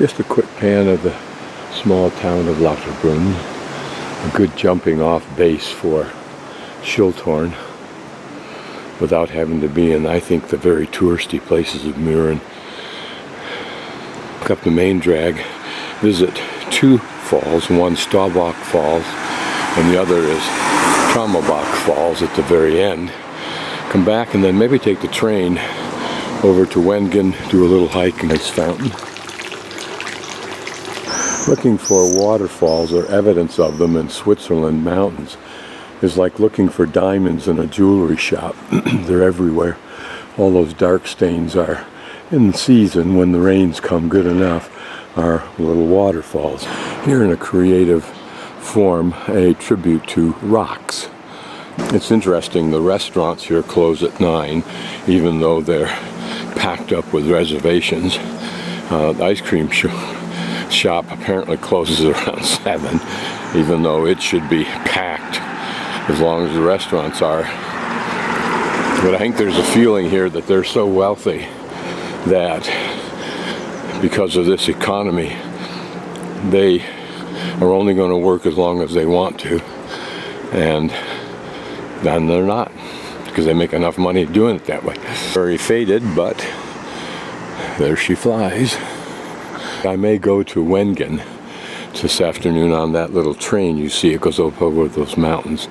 Just a quick pan of the small town of Lauterbrunnen, a good jumping off base for Schilthorn without having to be in, I think, the very touristy places of Mürren. Look up the main drag, visit two falls, one Staubachh Falls and the other is Staubbach Falls at the very end. Come back and then maybe take the train over to Wengen, do a little hike, and nice fountain. Looking for waterfalls or evidence of them in Switzerland mountains is like looking for diamonds in a jewelry shop. They're everywhere. All those dark stains are, in the season when the rains come good enough, are little waterfalls. Here in a creative form, a tribute to rocks. It's interesting, the restaurants here close at 9, even though they're packed up with reservations. The ice cream shop apparently closes around 7, even though it should be packed as long as the restaurants are. But I think there's a feeling here that they're so wealthy that because of this economy, they are only going to work as long as they want to, and then they're not, because they make enough money doing it that way. Very faded, but there she flies. I may go to Wengen this afternoon on that little train you see. It goes up over those mountains.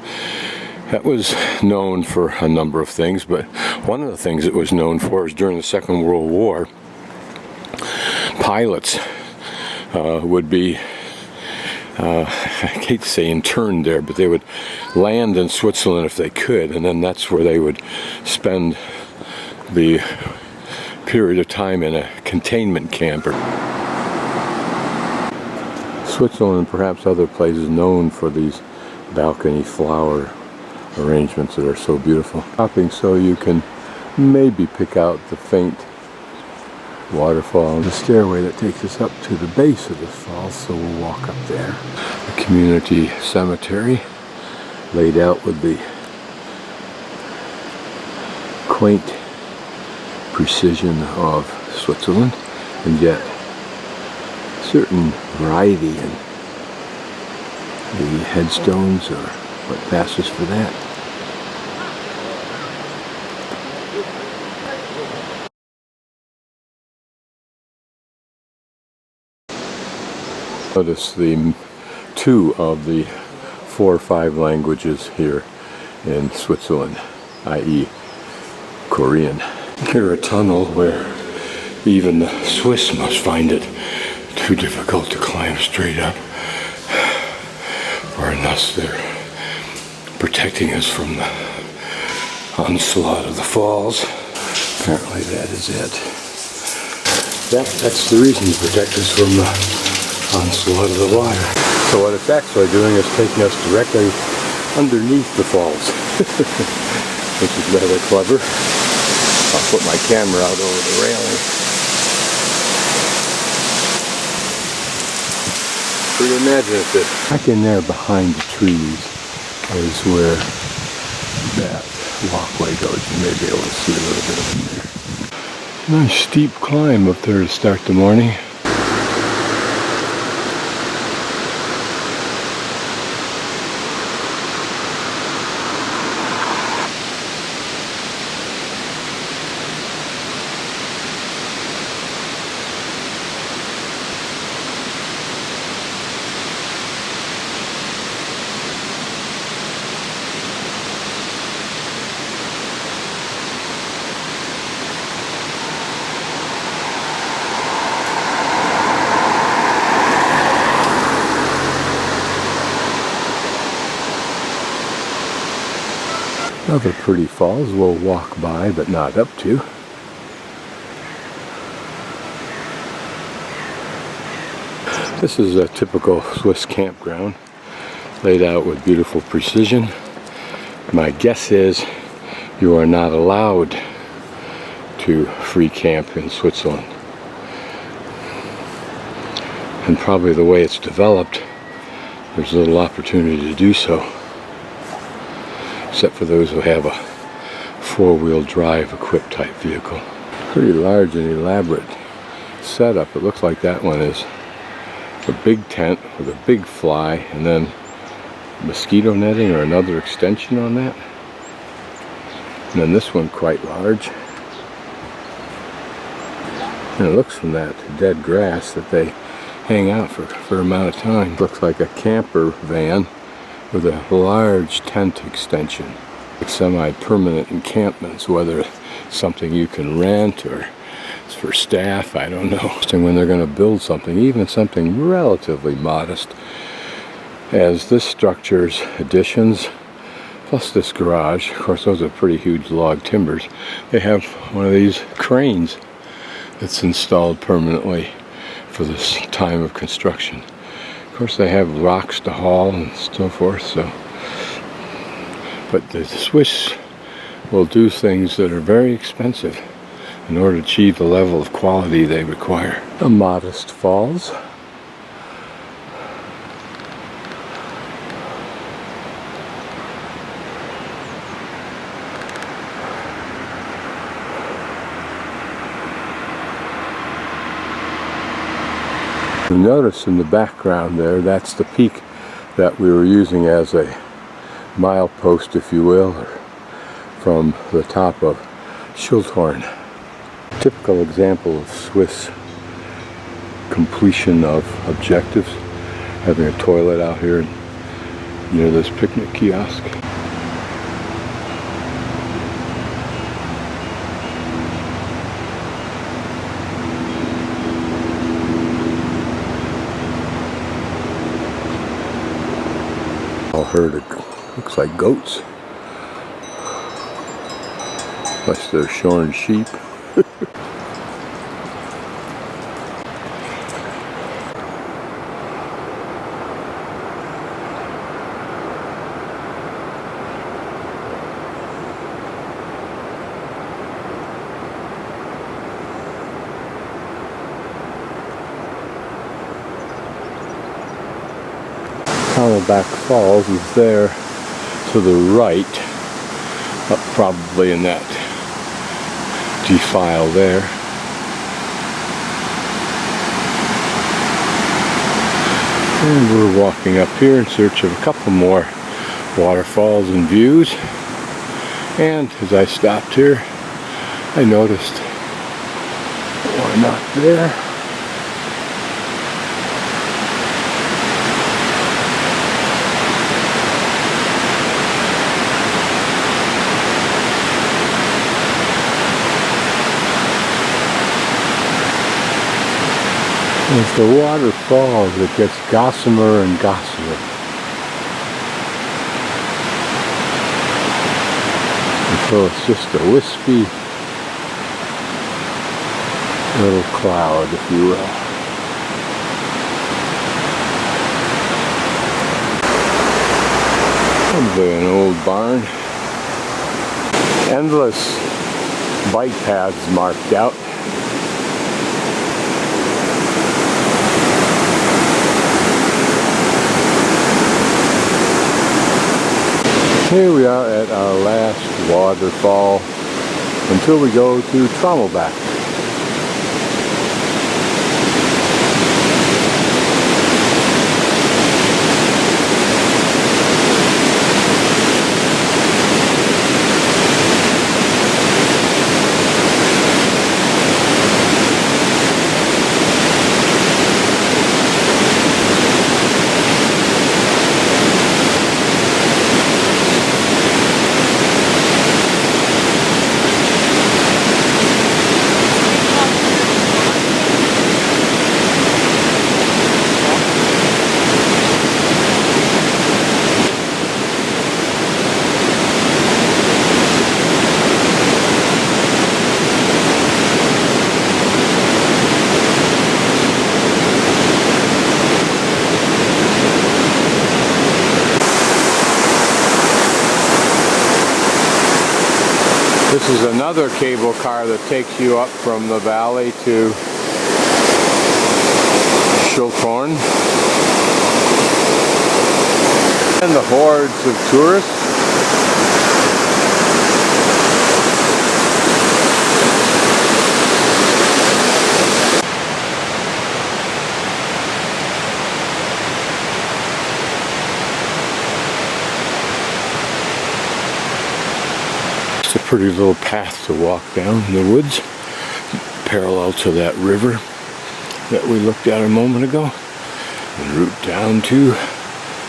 That was known for a number of things, but one of the things it was known for is during the Second World War, pilots would be, I hate to say interned there, but they would land in Switzerland if they could, and then that's where they would spend the period of time in a containment camp. Switzerland, and perhaps other places, known for these balcony flower arrangements that are so beautiful. Shopping so you can maybe pick out the faint waterfall. The stairway that takes us up to the base of this fall, so we'll walk up there. A community cemetery laid out with the quaint precision of Switzerland, and yet certain variety in the headstones or what passes for that. Notice the 2 of the 4 or 5 languages here in Switzerland, i.e. Korean. Here a tunnel where even the Swiss must find it too difficult to climb straight up, or thus they're protecting us from the onslaught of the falls. Apparently that is it. That's the reason to protect us from the onslaught of the water. So what it's actually doing is taking us directly underneath the falls, which is rather clever. I'll put my camera out over the railing. Pretty imaginative. Back in there behind the trees is where that walkway goes. You may be able to see a little bit of it there. Nice steep climb up there to start the morning. Other pretty falls we'll walk by but not up to. This is a typical Swiss campground, laid out with beautiful precision. My guess is you are not allowed to free camp in Switzerland. And probably the way it's developed, there's little opportunity to do so, except for those who have a 4-wheel drive equipped type vehicle. Pretty large and elaborate setup. It looks like that one is a big tent with a big fly and then mosquito netting or another extension on that. And then this one quite large. And it looks from that dead grass that they hang out for an amount of time. Looks like a camper van with a large tent extension. Like semi-permanent encampments, whether it's something you can rent or it's for staff, I don't know. When they're going to build something, even something relatively modest, as this structure's additions, plus this garage, of course those are pretty huge log timbers, they have one of these cranes that's installed permanently for this time of construction. Of course they have rocks to haul and so forth, so. But the Swiss will do things that are very expensive in order to achieve the level of quality they require. A modest falls. Notice in the background there, that's the peak that we were using as a milepost, if you will, from the top of Schildhorn. Typical example of Swiss completion of objectives, having a toilet out here near this picnic kiosk. Herd of, looks like goats, unless they're shorn sheep. Staubbach Falls is there to the right, probably in that defile there. And we're walking up here in search of a couple more waterfalls and views. And as I stopped here, I noticed one not there. As the water falls, it gets gossamer and gossamer. Until it's just a wispy little cloud, if you will. Probably an old barn. Endless bike paths marked out. Here we are at our last waterfall until we go to Staubbach. This is another cable car that takes you up from the valley to Schildhorn. And the hordes of tourists. It's a pretty little path to walk down in the woods, parallel to that river that we looked at a moment ago, and route down to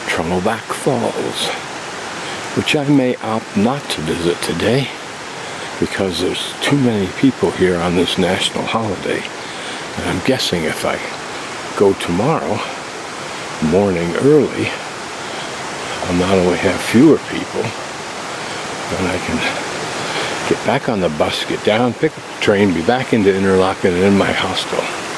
Staubach Falls, which I may opt not to visit today because there's too many people here on this national holiday. And I'm guessing if I go tomorrow morning early, I'll not only have fewer people, then I can get back on the bus, get down, pick up the train, be back into Interlaken and in my hostel.